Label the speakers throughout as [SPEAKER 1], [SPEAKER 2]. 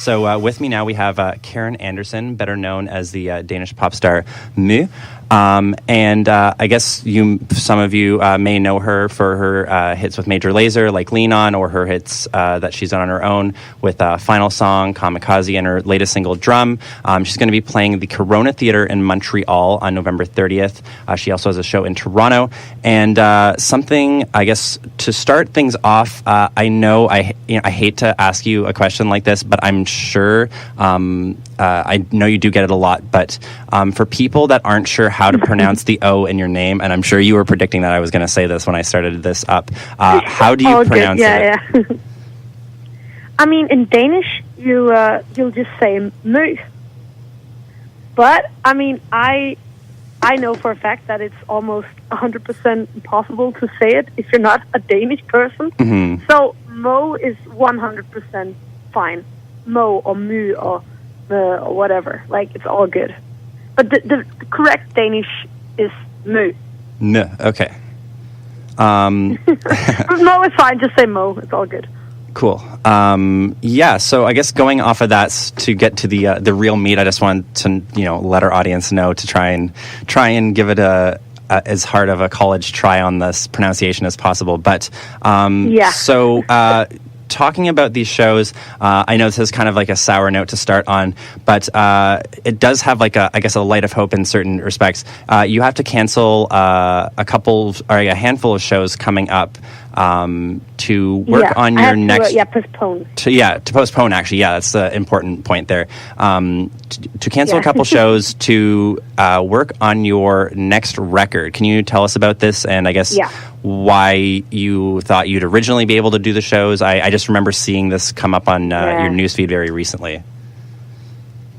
[SPEAKER 1] So with me now we have Karen Andersen, better known as the Danish pop star Mu. And I guess some of you may know her for her hits with Major Lazer, like Lean On, or her hits that she's done on her own with Final Song, Kamikaze, and her latest single, Drum. She's going to be playing the Corona Theatre in Montreal on November 30th. She also has a show in Toronto. And something, I guess, to start things off, I know I hate to ask you a question like this, but I'm sure I know you do get it a lot. But for people that aren't sure how to pronounce the O in your name, and I'm sure you were predicting that I was going to say this when I started this up. How do you pronounce it?
[SPEAKER 2] Yeah. I mean, in Danish, you'll just say Mø. But I mean, I know for a fact that it's almost 100% impossible to say it if you're not a Danish person.
[SPEAKER 1] Mm-hmm.
[SPEAKER 2] So Mo is 100% fine. Mo or Mø or whatever. Like, it's all good. But the correct Danish is Mø.
[SPEAKER 1] No, okay.
[SPEAKER 2] Mo is fine. Just say Mo. It's all good.
[SPEAKER 1] Cool. Yeah. So I guess going off of that to get to the real meat, I just want to let our audience know to try and give it as hard of a college try on this pronunciation as possible. But
[SPEAKER 2] yeah.
[SPEAKER 1] So. Talking about these shows, I know this is kind of like a sour note to start on, but it does have like a light of hope in certain respects. You have to cancel a handful of shows coming up to work on your next.
[SPEAKER 2] Postpone.
[SPEAKER 1] To postpone. Actually, that's the important point there. To cancel a couple shows to work on your next record. Can you tell us about this? And I guess why you thought you'd originally be able to do the shows. I just remember seeing this come up on your newsfeed very recently.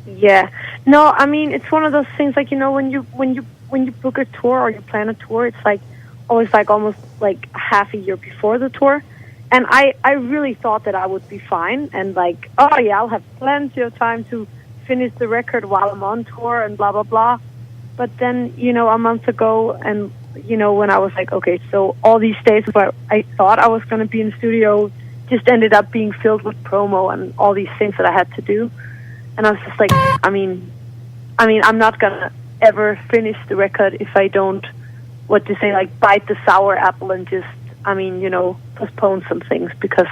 [SPEAKER 2] Yeah. No, I mean, it's one of those things, like, when you book a tour or you plan a tour, it's like always like almost like half a year before the tour. And I really thought that I would be fine and like, oh yeah, I'll have plenty of time to finish the record while I'm on tour and blah, blah, blah. But then, a month ago, and when I was like, okay, so all these days where I thought I was going to be in the studio just ended up being filled with promo and all these things that I had to do. And I was just like, I mean, I'm not going to ever finish the record if I don't, bite the sour apple and just, postpone some things, because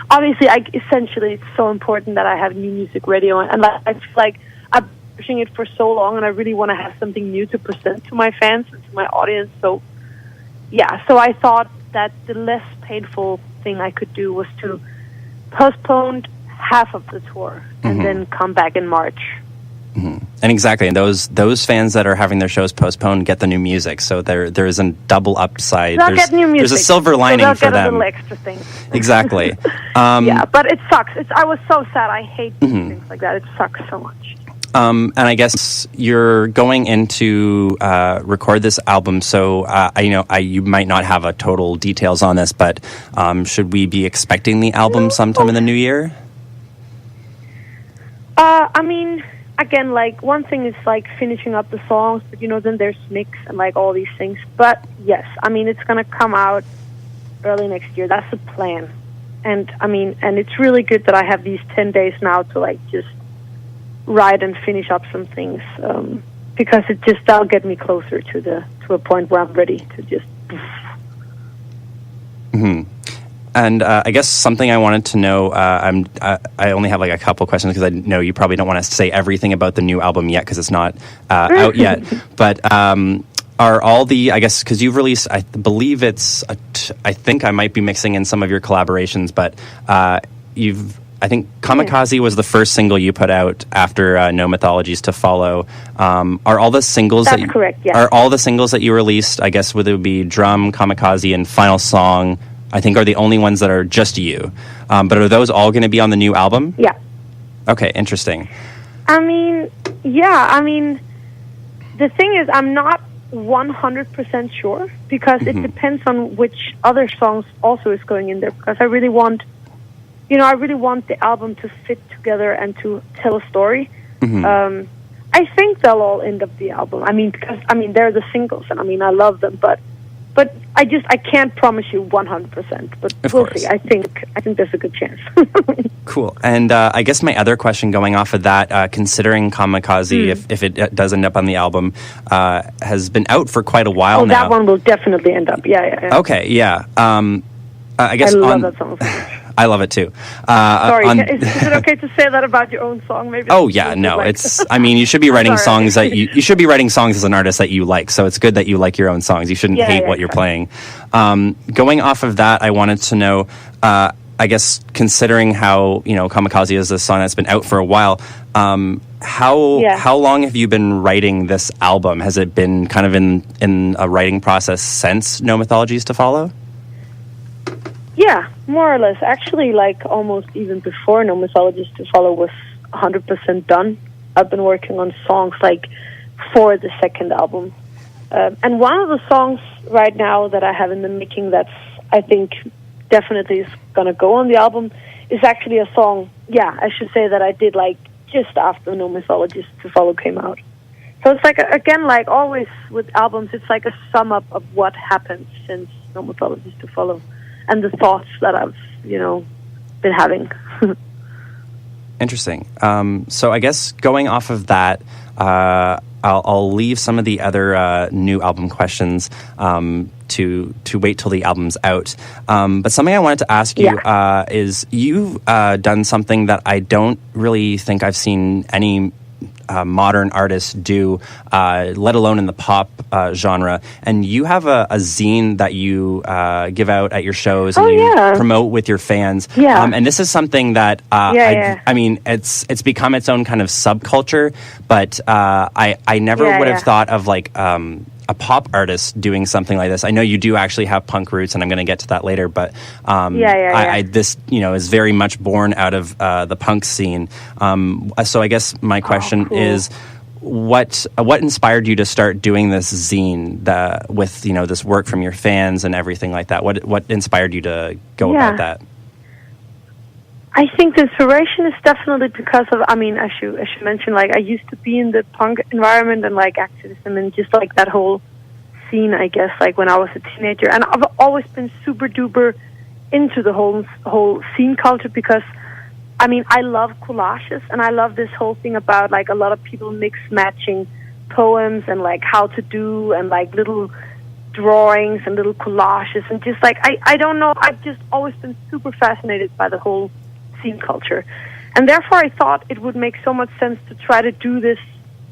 [SPEAKER 2] obviously essentially it's so important that I have new music ready on, and I feel like I've been pushing it for so long and I really want to have something new to present to my fans and to my audience. So I thought that the less painful thing I could do was to postpone half of the tour and then come back in March.
[SPEAKER 1] Mm-hmm. And exactly, and those fans that are having their shows postponed get the new music, so there is a double upside.
[SPEAKER 2] They'll get new music.
[SPEAKER 1] There's a silver lining for them.
[SPEAKER 2] They'll get a little extra thing.
[SPEAKER 1] Exactly.
[SPEAKER 2] Yeah, but it sucks. I was so sad. I hate things like that. It sucks so much.
[SPEAKER 1] And I guess you're going into record this album, so you might not have a total details on this, but should we be expecting the album sometime in the new year?
[SPEAKER 2] I mean, again, like, one thing is like finishing up the songs, but then there's mix and like all these things. But yes, I mean, it's gonna come out early next year. That's the plan. And and it's really good that I have these 10 days now to like just write and finish up some things, because that'll get me closer to a point where I'm ready to just.
[SPEAKER 1] Mm-hmm. And I guess something I wanted to know, I only have like a couple questions because I know you probably don't want to say everything about the new album yet because it's not out yet. But are all the, I guess, because you've released, I believe I think I might be mixing in some of your collaborations, but I think Kamikaze was the first single you put out after No Mythologies to Follow. Are all the singles
[SPEAKER 2] That's correct, yeah.
[SPEAKER 1] Are all the singles that you released, I guess, would it be Drum, Kamikaze, and Final Song, I think, are the only ones that are just you. But are those all going to be on the new album?
[SPEAKER 2] Yeah.
[SPEAKER 1] Okay, interesting.
[SPEAKER 2] I mean, the thing is, I'm not 100% sure, because it depends on which other songs also is going in there, because I really want the album to fit together and to tell a story. I think they'll all end up the album. Because they're the singles, and I love them, but But I can't promise you 100%. But we'll see. I think there's a good chance.
[SPEAKER 1] Cool. And I guess my other question, going off of that, considering Kamikaze, if it does end up on the album, has been out for quite a while now.
[SPEAKER 2] That one will definitely end up. Yeah.
[SPEAKER 1] Okay. Yeah. I guess
[SPEAKER 2] I love that song.
[SPEAKER 1] I love it too.
[SPEAKER 2] Sorry, is it okay to say that about your own song? Maybe.
[SPEAKER 1] Oh yeah, no. It's. I mean, you should be writing songs that you should be writing songs as an artist that you like. So it's good that you like your own songs. You shouldn't hate what you're playing. Going off of that, I wanted to know. I guess considering how Kamikaze is a song that's been out for a while. How long have you been writing this album? Has it been kind of in a writing process since No Mythologies to Follow?
[SPEAKER 2] Yeah, more or less. Actually, like almost even before No Mythologies to Follow was 100% done. I've been working on songs like for the second album. And one of the songs right now that I have in the making that's, I think, definitely is going to go on the album is actually a song, I should say, that I did like just after No Mythologies to Follow came out. So it's like, again, like always with albums, it's like a sum up of what happened since No Mythologies to Follow. And the thoughts that I've, been having.
[SPEAKER 1] Interesting. So I guess going off of that, I'll leave some of the other new album questions to wait till the album's out. But something I wanted to ask you is you've done something that I don't really think I've seen any modern artists do, let alone in the pop genre. And you have a zine that you give out at your shows and you promote with your fans. Yeah. And this is something that I mean, it's become its own kind of subculture. But I never would have thought of like a pop artist doing something like this. I know you do actually have punk roots, and I'm going to get to that later. But this is very much born out of the punk scene. So I guess my question is, what inspired you to start doing this zine with this work from your fans and everything like that? What inspired you to go about that?
[SPEAKER 2] I think the inspiration is definitely because of, I mean, as you mentioned, like I used to be in the punk environment and like activism and just like that whole scene, I guess, like when I was a teenager. And I've always been super duper into the whole scene culture because, I mean, I love collages and I love this whole thing about like a lot of people mix matching poems and like how to do and like little drawings and little collages and just like, I don't know, I've just always been super fascinated by the whole scene culture, and therefore I thought it would make so much sense to try to do this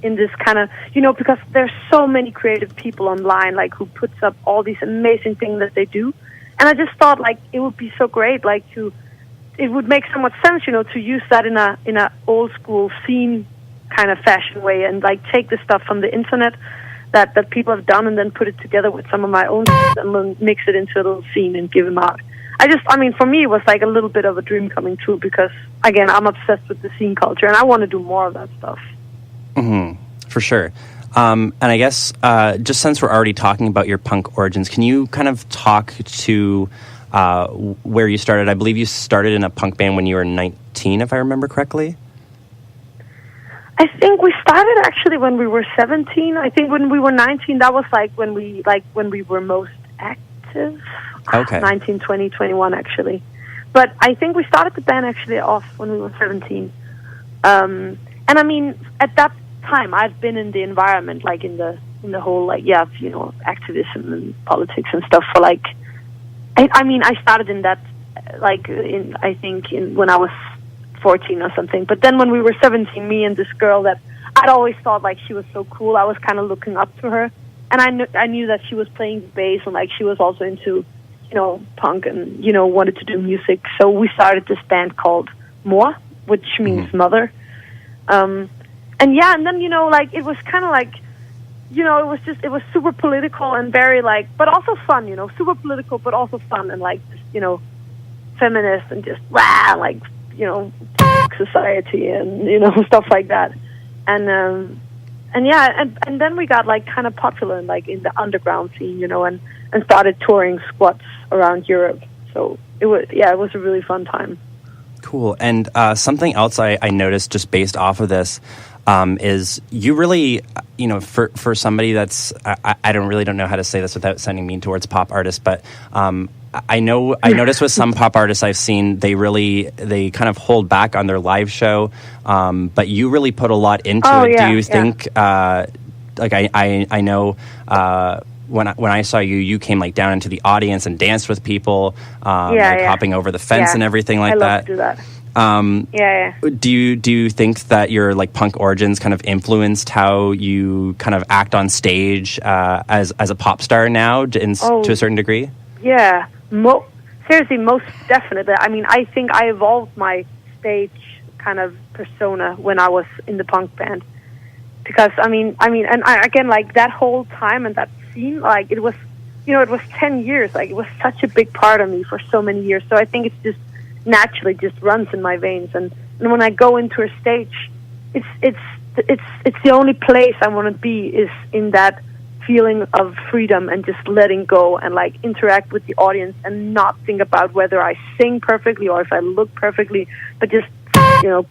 [SPEAKER 2] in this kind of, because there's so many creative people online like who puts up all these amazing things that they do, and I just thought like it would be so great it would make so much sense to use that in a old school scene kind of fashion way and like take the stuff from the internet that people have done and then put it together with some of my own and then mix it into a little scene and give them out. For me, it was like a little bit of a dream coming true because, again, I'm obsessed with the scene culture and I want to do more of that stuff.
[SPEAKER 1] Mm-hmm. For sure. And I guess just since we're already talking about your punk origins, can you kind of talk to where you started? I believe you started in a punk band when you were 19, if I remember correctly.
[SPEAKER 2] I think we started actually when we were 17. I think when we were 19, that was like when we were most active.
[SPEAKER 1] Okay.
[SPEAKER 2] 19, 20, 21 actually. But I think we started the band actually off when we were 17. And I mean, at that time, I've been in the environment, like in the whole, like, activism and politics and stuff for like, I started in that, like, when I was 14 or something. But then when we were 17, me and this girl that I'd always thought, like, she was so cool, I was kind of looking up to her. And I knew that she was playing bass and, like, she was also into, punk and, wanted to do music. So we started this band called Mor, which means mother. And then, like, it was kind of like, it was super political and very, like, but also fun, super political, but also fun and, like, just, feminist and just, like, society and, stuff like that. And then we got, like, kind of popular in, like, in the underground scene, and started touring squats around Europe. So it was a really fun time.
[SPEAKER 1] Cool. And something else I noticed just based off of this is you really, for somebody that's, I don't know how to say this without sounding mean towards pop artists, but I noticed with some pop artists I've seen, they kind of hold back on their live show, but you really put a lot into it.
[SPEAKER 2] Yeah,
[SPEAKER 1] do you think, like I know, when I saw you came like down into the audience and danced with people, hopping over the fence and everything like that. I
[SPEAKER 2] love to do that.
[SPEAKER 1] Do you think that your like punk origins kind of influenced how you kind of act on stage as a pop star now to a certain degree?
[SPEAKER 2] Yeah, seriously, most definitely. I mean, I think I evolved my stage kind of persona when I was in the punk band, because and again, like that whole time and that scene, like it was 10 years. Like it was such a big part of me for so many years. So I think it's just naturally just runs in my veins, and when I go into a stage, it's the only place I want to be is in that feeling of freedom and just letting go and like interact with the audience and not think about whether I sing perfectly or if I look perfectly, but just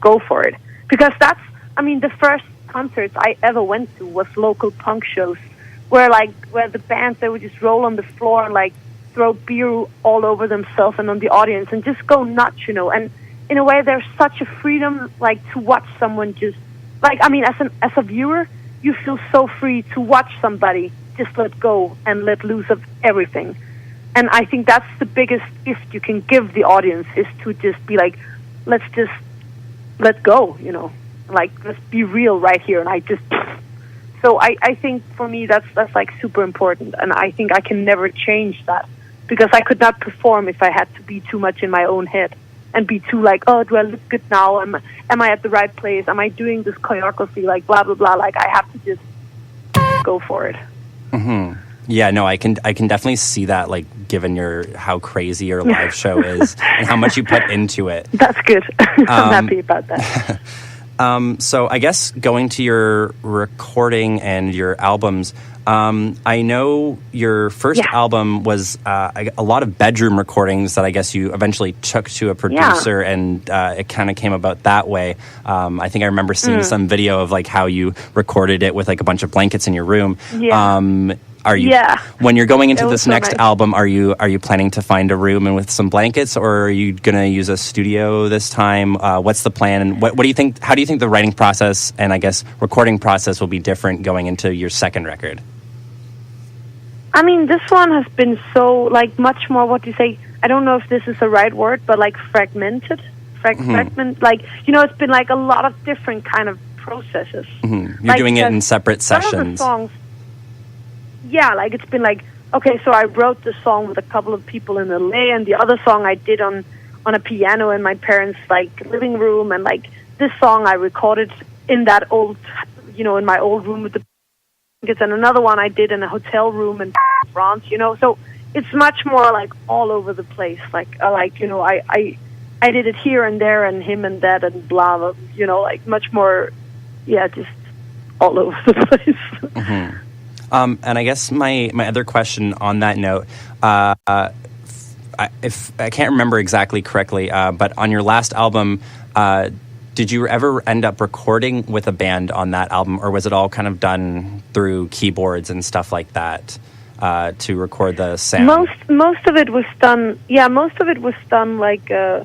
[SPEAKER 2] go for it. Because that's the first concerts I ever went to was local punk shows where the bands, they would just roll on the floor and like throw beer all over themselves and on the audience and just go nuts, and in a way there's such a freedom like to watch someone just as a viewer, you feel so free to watch somebody just let go and let loose of everything. And I think that's the biggest gift you can give the audience, is to just be like, let's just let go, like let's be real right here. And so I think for me that's like super important, and I think I can never change that, because I could not perform if I had to be too much in my own head and be too like, oh, do I look good now? Am I at the right place? Am I doing this choreography? Like blah blah blah. Like I have to just go for it.
[SPEAKER 1] Mm-hmm. Yeah, no, I can definitely see that. Like, given how crazy your live show is and how much you put into it.
[SPEAKER 2] That's good. I'm happy about that.
[SPEAKER 1] So I guess going to your recording and your albums, I know your first album was a lot of bedroom recordings that I guess you eventually took to a producer, and it kind of came about that way. I think I remember seeing some video of like how you recorded it with like a bunch of blankets in your room. When you're going into this next album, are you planning to find a room and with some blankets, or are you going to use a studio this time? What's the plan? And what do you think? How do you think the writing process and I guess recording process will be different going into your second record?
[SPEAKER 2] I mean, this one has been so like much more. What do you say? I don't know if this is the right word, but like fragmented, fragment. Like it's been like a lot of different kind of processes.
[SPEAKER 1] Mm-hmm. You're doing it in separate sessions.
[SPEAKER 2] Some of the songs. Yeah, like it's been like, okay, so I wrote the song with a couple of people in LA, and the other song I did on a piano in my parents' like living room, and like this song I recorded in that old, in my old room with the blankets, and another one I did in a hotel room in France, So it's much more like all over the place. Like I did it here and there and him and that and blah blah, like much more, just all over the place.
[SPEAKER 1] Mm-hmm. And I guess my other question on that note, if I can't remember exactly correctly, but on your last album, did you ever end up recording with a band on that album, or was it all kind of done through keyboards and stuff like that to record the sound?
[SPEAKER 2] Most of it was done. Yeah, most of it was done like. I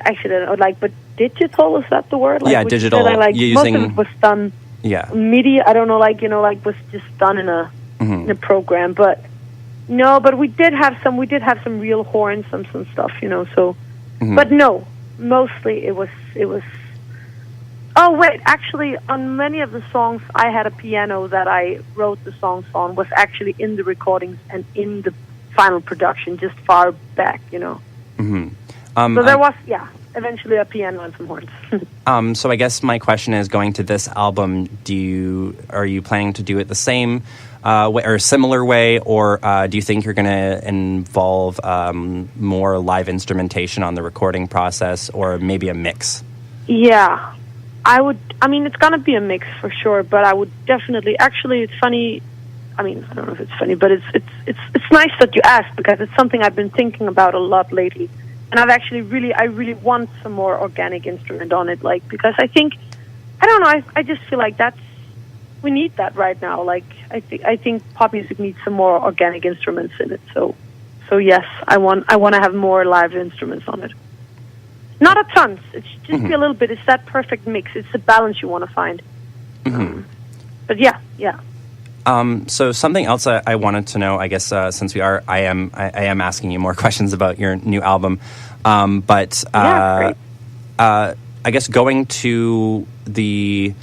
[SPEAKER 2] actually don't know, like, but digital, is that the word? Like,
[SPEAKER 1] digital.
[SPEAKER 2] Most of it was done.
[SPEAKER 1] Yeah.
[SPEAKER 2] MIDI, I don't know, was just done in a program, but we did have some real horns and some stuff, so, but no, mostly it was, oh wait, actually on many of the songs I had a piano that I wrote the songs on, was actually in the recordings and in the final production, just far back,
[SPEAKER 1] Mm-hmm.
[SPEAKER 2] So there was, eventually a piano and some horns.
[SPEAKER 1] So I guess my question is, going to this album, are you planning to do it the same way or similar way, or do you think you're going to involve more live instrumentation on the recording process, or maybe a mix? Yeah,
[SPEAKER 2] it's going to be a mix for sure, but I would definitely, actually, it's funny, I don't know if it's funny, but it's nice that you asked, because it's something I've been thinking about a lot lately. And I've actually I really want some more organic instrument on it, like, because I think, I don't know, I just feel like that's we need that right now. Like I think pop music needs some more organic instruments in it. So yes, I want to have more live instruments on it. Not a ton. It's just be a little bit. It's that perfect mix. It's the balance you want to find. But yeah.
[SPEAKER 1] So something else I wanted to know, I guess, since I am asking you more questions about your new album, but
[SPEAKER 2] great.
[SPEAKER 1] I guess going to the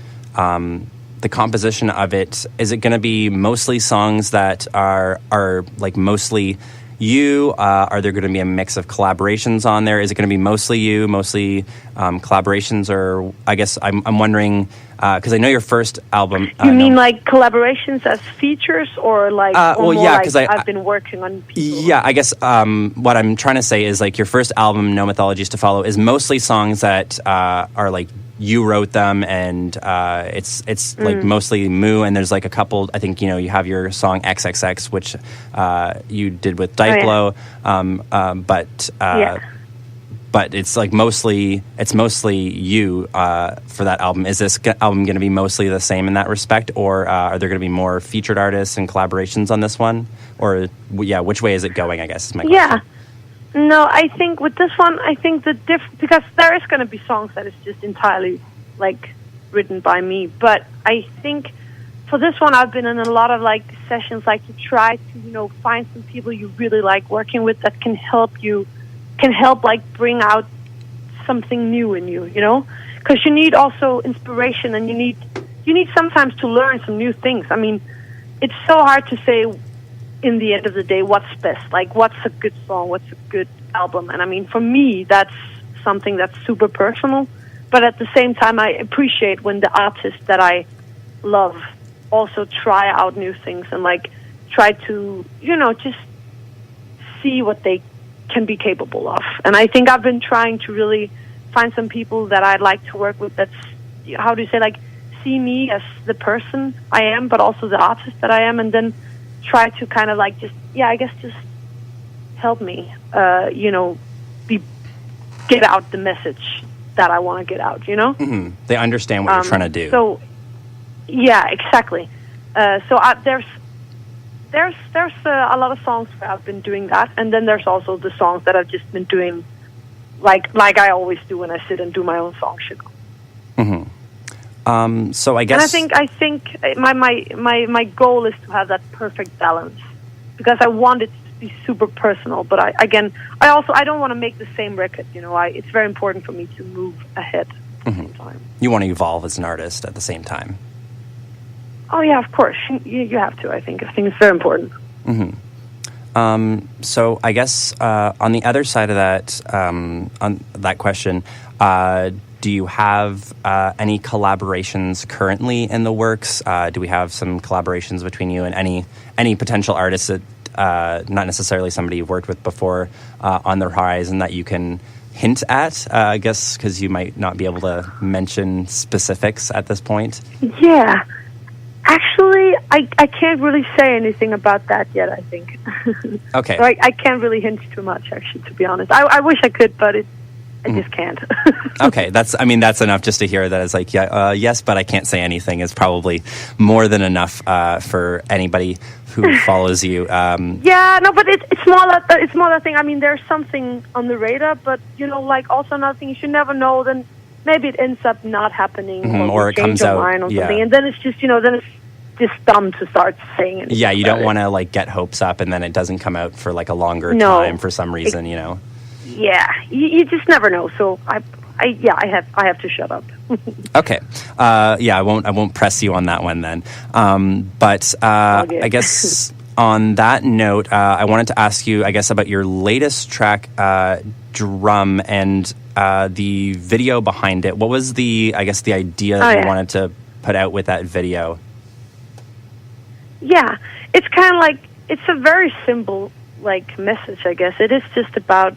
[SPEAKER 1] composition of it, is it going to be mostly songs that are like mostly you? Are there going to be a mix of collaborations on there? Is it going to be mostly you, mostly collaborations? Or I guess I'm wondering, because I know your first album...
[SPEAKER 2] you mean like collaborations as features, or like... because I've been working on people?
[SPEAKER 1] Yeah, I guess what I'm trying to say is like your first album, No Mythologies to Follow, is mostly songs that are like you wrote them, and it's like mostly Moo, and there's like a couple, I think, you have your song XXX, which you did with Diplo, but it's like mostly you for that album. Is this album going to be mostly the same in that respect, or are there going to be more featured artists and collaborations on this one? Or which way is it going, I guess, is my question.
[SPEAKER 2] Yeah. No, I think with this one, I think because there is going to be songs that is just entirely like written by me. But I think for this one, I've been in a lot of like sessions, like to try to find some people you really like working with that can help like bring out something new in you, because you need also inspiration, and you need sometimes to learn some new things. I mean, it's so hard to say in the end of the day what's best, like what's a good song, what's a good album. And I mean, for me, that's something that's super personal, but at the same time, I appreciate when the artists that I love also try out new things and like try to just see what they can be capable of. And I think I've been trying to really find some people that I'd like to work with that's, how do you say, like, see me as the person I am, but also the artist that I am, and then try to kind of like just help me, get out the message that I want to get out,
[SPEAKER 1] Mm-hmm. They understand what you're trying to do.
[SPEAKER 2] So, yeah, exactly. There's a lot of songs where I've been doing that, and then there's also the songs that I've just been doing, like I always do when I sit and do my own songs.
[SPEAKER 1] So I guess,
[SPEAKER 2] and I think my goal is to have that perfect balance, because I want it to be super personal, but I don't want to make the same record. It's very important for me to move ahead at the same time.
[SPEAKER 1] You want to evolve as an artist at the same time.
[SPEAKER 2] Oh yeah, of course. You have to. I think it's very important.
[SPEAKER 1] So I guess on the other side of that, on that question, do you have any collaborations currently in the works? Do we have some collaborations between you and any potential artists that not necessarily somebody you've worked with before on the horizon that you can hint at? I guess because you might not be able to mention specifics at this point.
[SPEAKER 2] Yeah. Actually, I can't really say anything about that yet, I think.
[SPEAKER 1] Okay.
[SPEAKER 2] So I can't really hint too much, actually, to be honest. I wish I could, but I just can't.
[SPEAKER 1] Okay, that's enough just to hear that it's like, yes, but I can't say anything is probably more than enough for anybody who follows you.
[SPEAKER 2] Yeah, no, but it's more that thing. I mean, there's something on the radar, but, like also another thing, you should never know, then maybe it ends up not happening,
[SPEAKER 1] or it comes out,
[SPEAKER 2] or something, and then it's just, then it's just dumb to start saying it.
[SPEAKER 1] Yeah, you don't want to like get hopes up and then it doesn't come out for like a longer time for some reason,
[SPEAKER 2] Yeah, you just never know. So I have to shut up.
[SPEAKER 1] Okay. I won't press you on that one then. But I guess on that note, I wanted to ask you, I guess, about your latest track, Drum, and the video behind it. What was the idea that you wanted to put out with that video?
[SPEAKER 2] Yeah, it's kind of like, it's a very simple like message, I guess. It is just about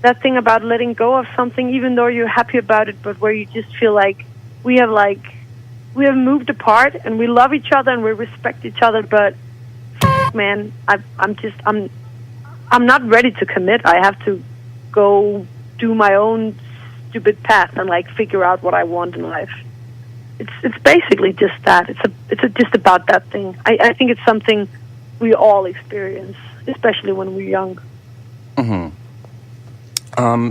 [SPEAKER 2] that thing about letting go of something, even though you're happy about it, but where you just feel like we have moved apart and we love each other and we respect each other, but man, I'm not ready to commit. I have to go do my own stupid path and like figure out what I want in life. it's basically just that. It's just about that thing. I think it's something we all experience, especially when we're young.
[SPEAKER 1] Mm-hmm.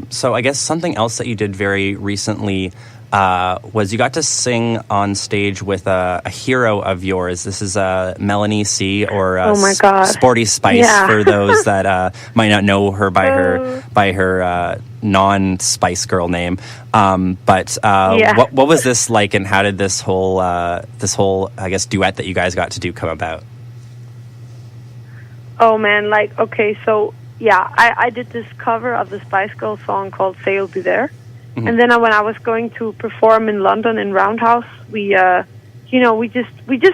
[SPEAKER 1] So I guess something else that you did very recently was you got to sing on stage with a hero of yours. This is Melanie C, or
[SPEAKER 2] oh my God.
[SPEAKER 1] Sporty Spice, for those that might not know her by her non-Spice Girl name. But what was this like, and how did this whole I guess duet that you guys got to do come about?
[SPEAKER 2] Oh man, okay, so yeah, I did this cover of the Spice Girls song called "Say You'll Be There." Mm-hmm. And then when I was going to perform in London in Roundhouse, we just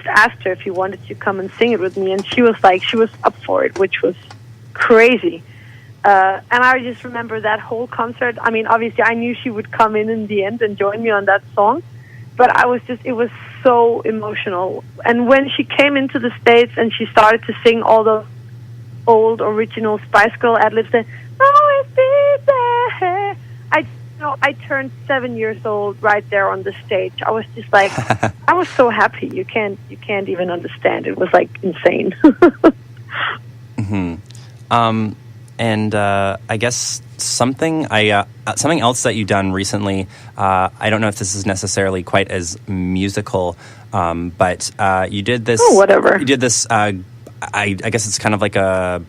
[SPEAKER 2] asked her if she wanted to come and sing it with me, and she was up for it, which was crazy. And I just remember that whole concert. I mean, obviously, I knew she would come in the end and join me on that song, but it was so emotional. And when she came into the States and she started to sing all those old original Spice Girl ad-libs, that always be there, I turned 7 years old right there on the stage. I was just like, I was so happy. You can't even understand. It was like insane.
[SPEAKER 1] Mm-hmm. And I guess something else that you've done recently. I don't know if this is necessarily quite as musical, but you did this.
[SPEAKER 2] Oh, whatever.
[SPEAKER 1] You did this. I guess it's kind of like I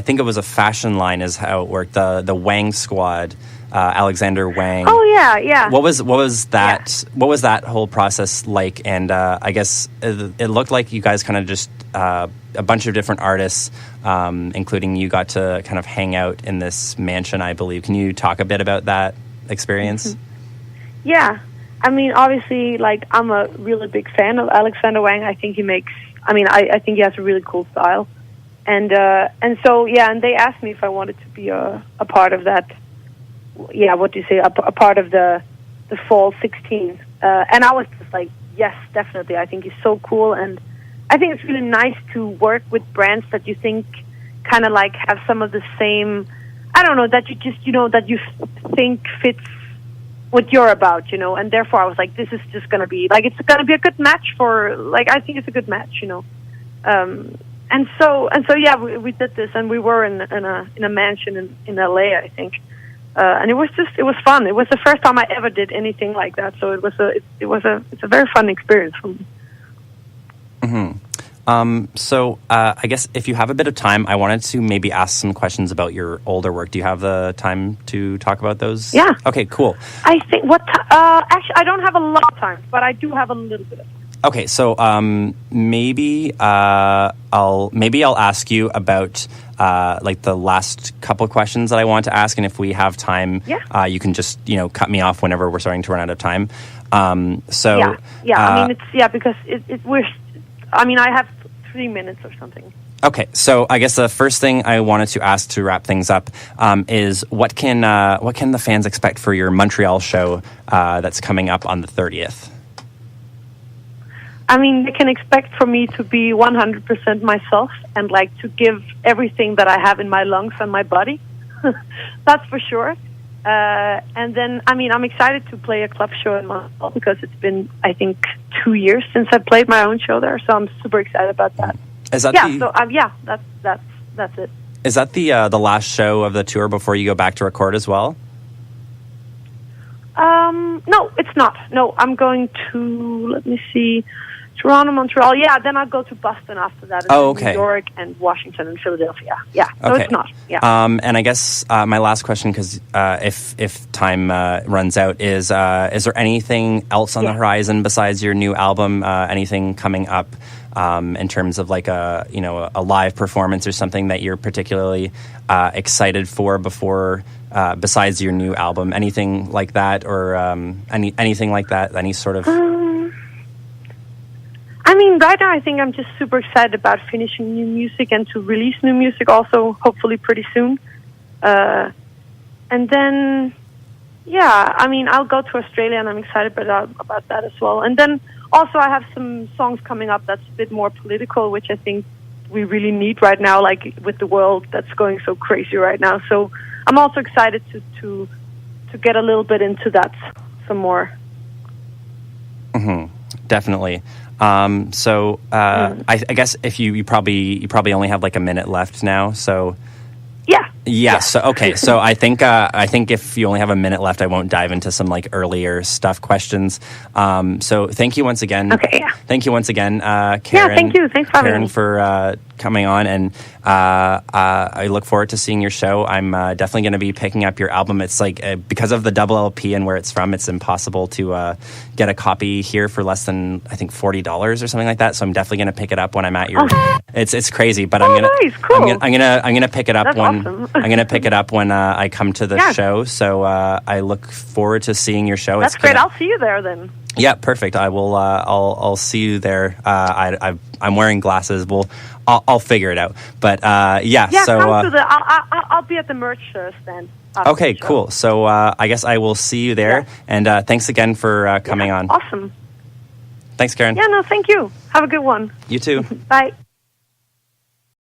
[SPEAKER 1] think it was a fashion line, is how it worked. The Wang Squad. Alexander Wang.
[SPEAKER 2] Oh yeah.
[SPEAKER 1] What was that? Yeah. What was that whole process like? And I guess it looked like you guys kind of just a bunch of different artists, including you, got to kind of hang out in this mansion, I believe. Can you talk a bit about that experience?
[SPEAKER 2] Mm-hmm. Yeah, I mean, obviously, I'm a really big fan of Alexander Wang. I think I think he has a really cool style, and so yeah, and they asked me if I wanted to be a part of that. Yeah, what do you say? A part of the Fall 16, and I was just like, yes, definitely. I think he's so cool, and I think it's really nice to work with brands that you think kind of have some of the same. I don't know, that you just that you think fits what you're about, and therefore I was like, this is just gonna be it's gonna be a good match for I think it's a good match, and so yeah, we did this, and we were in a mansion in LA, I think. And it was fun. It was the first time I ever did anything like that, so it's a very fun experience for me.
[SPEAKER 1] Mm-hmm. So I guess if you have a bit of time, I wanted to maybe ask some questions about your older work. Do you have the time to talk about those?
[SPEAKER 2] Yeah.
[SPEAKER 1] Okay, cool.
[SPEAKER 2] I think actually I don't have a lot of time, but I do have a little bit of time.
[SPEAKER 1] Okay, so maybe I'll ask you about the last couple of questions that I want to ask, and if we have time, you can just cut me off whenever we're starting to run out of time. I mean, because I have 3 minutes or something. Okay, so I guess the first thing I wanted to ask to wrap things up is what can the fans expect for your Montreal show that's coming up on the 30th?
[SPEAKER 2] I mean, they can expect for me to be 100% myself and to give everything that I have in my lungs and my body. That's for sure. And then, I mean, I'm excited to play a club show in Montreal because it's been, I think, 2 years since I played my own show there. So I'm super excited about that.
[SPEAKER 1] Is that
[SPEAKER 2] that's it.
[SPEAKER 1] Is that the last show of the tour before you go back to record as well?
[SPEAKER 2] No, it's not. No, I'm going to, let me see, Toronto, Montreal. Yeah, then I'll go to Boston after that.
[SPEAKER 1] Okay.
[SPEAKER 2] New York and Washington and Philadelphia. Yeah, so
[SPEAKER 1] okay.
[SPEAKER 2] It's not. Yeah.
[SPEAKER 1] And I guess my last question, because if time runs out, is there anything else on the horizon besides your new album? Anything coming up in terms of a live performance or something that you're particularly excited for before? Besides your new album, anything like that, or anything like that? Any sort of?
[SPEAKER 2] I mean, right now I think I'm just super excited about finishing new music and to release new music also, hopefully pretty soon. And then, yeah, I mean, I'll go to Australia and I'm excited about that as well. And then also I have some songs coming up that's a bit more political, which I think we really need right now, with the world that's going so crazy right now. So I'm also excited to get a little bit into that some more.
[SPEAKER 1] Mm-hmm. definitely. I guess if you probably only have like a minute left now, so. Yeah. So okay. So I think if you only have a minute left, I won't dive into some like earlier stuff questions. So thank you once again.
[SPEAKER 2] Okay. Yeah.
[SPEAKER 1] Thank you once again, Karen.
[SPEAKER 2] Yeah. Thank you. Thanks for having me.
[SPEAKER 1] for coming on, and I look forward to seeing your show. I'm definitely going to be picking up your album. It's like because of the double LP and where it's from, it's impossible to get a copy here for less than I think $40 or something like that. So I'm definitely going to pick it up when I'm at your.
[SPEAKER 2] Oh.
[SPEAKER 1] It's crazy, but I'm gonna pick it up
[SPEAKER 2] That's
[SPEAKER 1] when
[SPEAKER 2] awesome.
[SPEAKER 1] I'm gonna pick it up when I come to the show. So I look forward to seeing your show.
[SPEAKER 2] That's great. I'll see you there then.
[SPEAKER 1] Yeah, perfect. I will. I'll see you there. I'm wearing glasses. I'll figure it out. But yeah. So
[SPEAKER 2] come to I'll be at the merch stand.
[SPEAKER 1] Okay, cool. So I guess I will see you there. And thanks again for coming on.
[SPEAKER 2] Awesome.
[SPEAKER 1] Thanks, Karen.
[SPEAKER 2] Yeah. No, thank you. Have a good one.
[SPEAKER 1] You too.
[SPEAKER 2] Bye.